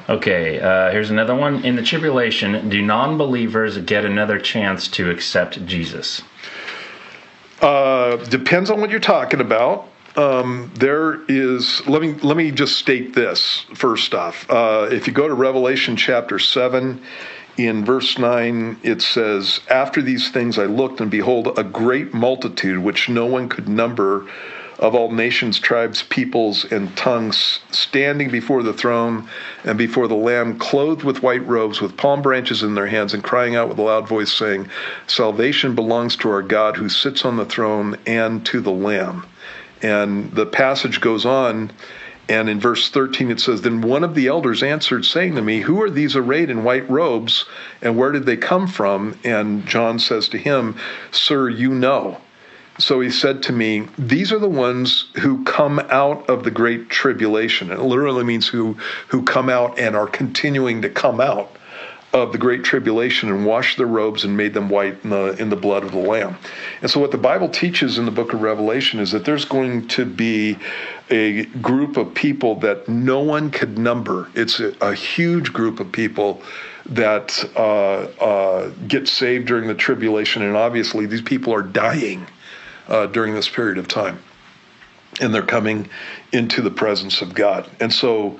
Okay, here's another one. In the tribulation, do non-believers get another chance to accept Jesus? Depends on what you're talking about. There is. Let me just state this first off. If you go to Revelation chapter 7, in verse 9, it says, "After these things I looked, and behold, a great multitude, which no one could number, of all nations, tribes, peoples, and tongues, standing before the throne and before the Lamb, clothed with white robes, with palm branches in their hands, and crying out with a loud voice, saying, 'Salvation belongs to our God who sits on the throne and to the Lamb.'" And the passage goes on, and in verse 13 it says, "Then one of the elders answered, saying to me, 'Who are these arrayed in white robes, and where did they come from?' And John says to him, 'Sir, you know.' So he said to me, 'These are the ones who come out of the great tribulation.'" And it literally means who come out and are continuing to come out of the great tribulation, and washed their robes and made them white in the blood of the Lamb. And so what the Bible teaches in the book of Revelation is that there's going to be a group of people that no one could number. It's a huge group of people that get saved during the tribulation, and obviously these people are dying during this period of time, and they're coming into the presence of God. And so,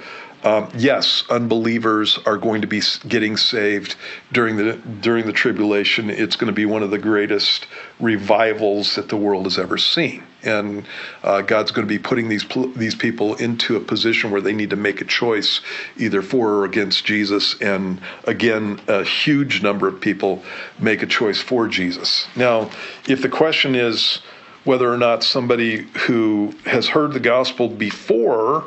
yes, unbelievers are going to be getting saved during the tribulation. It's going to be one of the greatest revivals that the world has ever seen, and God's going to be putting these people into a position where they need to make a choice, either for or against Jesus. And again, a huge number of people make a choice for Jesus. Now, if the question is whether or not somebody who has heard the gospel before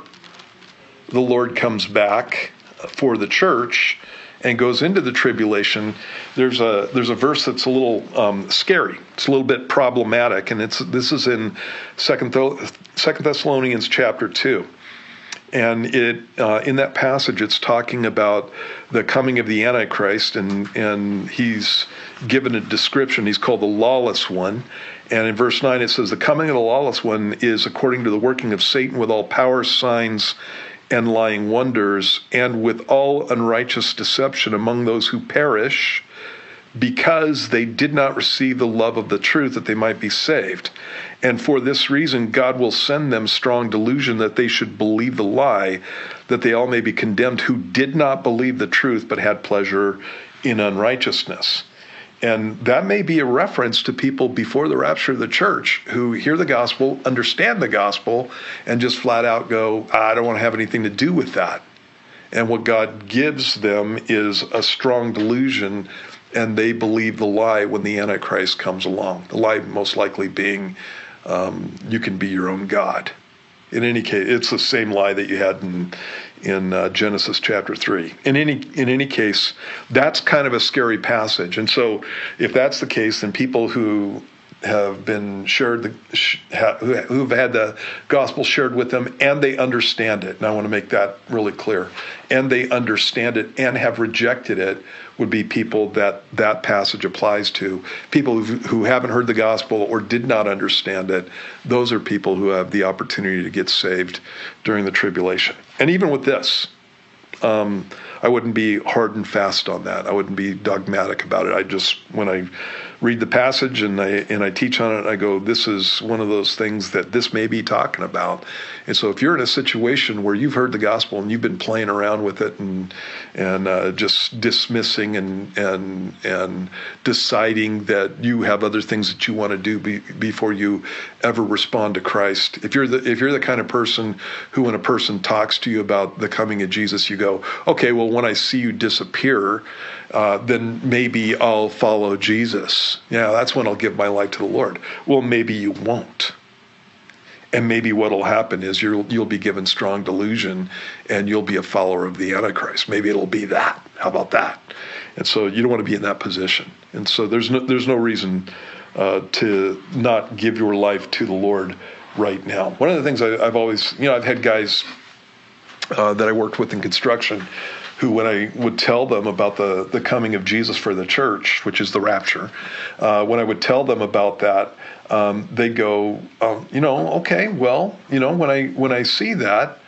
the Lord comes back for the church and goes into the tribulation, there's a verse that's a little scary. It's a little bit problematic, and this is in Second Thessalonians chapter 2. And in that passage, it's talking about the coming of the Antichrist, and he's given a description. He's called the lawless one. And in verse 9, it says, "The coming of the lawless one is according to the working of Satan with all power, signs, and lying wonders, and with all unrighteous deception among those who perish, because they did not receive the love of the truth, that they might be saved. And for this reason, God will send them strong delusion, that they should believe the lie, that they all may be condemned, who did not believe the truth, but had pleasure in unrighteousness." And that may be a reference to people before the rapture of the church who hear the gospel, understand the gospel, and just flat out go, "I don't want to have anything to do with that." And what God gives them is a strong delusion, and they believe the lie when the Antichrist comes along. The lie most likely being, you can be your own God. In any case, it's the same lie that you had in Genesis chapter 3. In any case, that's kind of a scary passage. And so, if that's the case, then people who have been shared, who've had the gospel shared with them, and they understand it, and I want to make that really clear, and they understand it and have rejected it, would be people that passage applies to. People who haven't heard the gospel or did not understand it, those are people who have the opportunity to get saved during the tribulation. And even with this, I wouldn't be hard and fast on that. I wouldn't be dogmatic about it. When I read the passage and I teach on it, I go, this is one of those things that this may be talking about. And so if you're in a situation where you've heard the gospel and you've been playing around with it and just dismissing and deciding that you have other things that you want to do before you ever respond to Christ, if you're the kind of person who, when a person talks to you about the coming of Jesus, you go, okay, well, when I see you disappear, then maybe I'll follow Jesus. Yeah, that's when I'll give my life to the Lord. Well, maybe you won't. And maybe what'll happen is you'll be given strong delusion and you'll be a follower of the Antichrist. Maybe it'll be that. How about that? And so you don't want to be in that position. And so there's no reason to not give your life to the Lord right now. One of the things I've always, I've had guys that I worked with in construction who, when I would tell them about the coming of Jesus for the church, which is the rapture, when I would tell them about that, they go, okay, well, when I see that,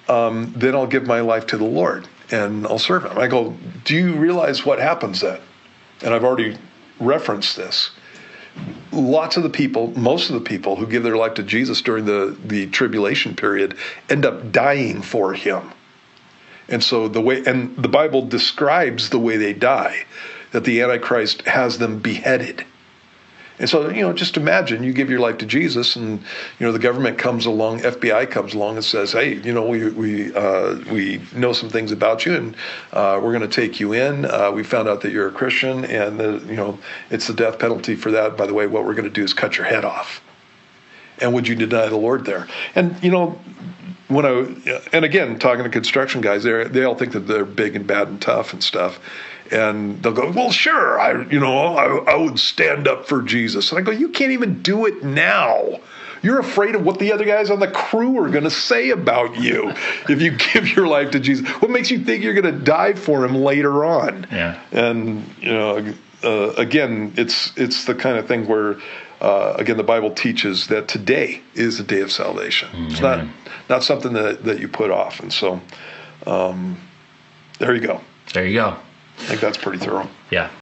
then I'll give my life to the Lord. and I'll serve him. I go, do you realize what happens then? And I've already referenced this. Lots of the people, most of the people who give their life to Jesus during the tribulation period end up dying for him. And so the Bible describes the way they die, that the Antichrist has them beheaded. And so, just imagine you give your life to Jesus, and the government comes along, FBI comes along and says, "Hey, we know some things about you, and we're going to take you in. We found out that you're a Christian, and it's the death penalty for that. By the way, what we're going to do is cut your head off." And would you deny the Lord there? And and again, talking to construction guys, they all think that they're big and bad and tough and stuff. And they'll go, well, sure, I would stand up for Jesus. And I go, you can't even do it now. You're afraid of what the other guys on the crew are going to say about you if you give your life to Jesus. What makes you think you're going to die for him later on? Yeah. And, again, it's the kind of thing where, again, the Bible teaches that today is the day of salvation. It's not something that you put off. And so there you go. There you go. I think that's pretty thorough. Yeah.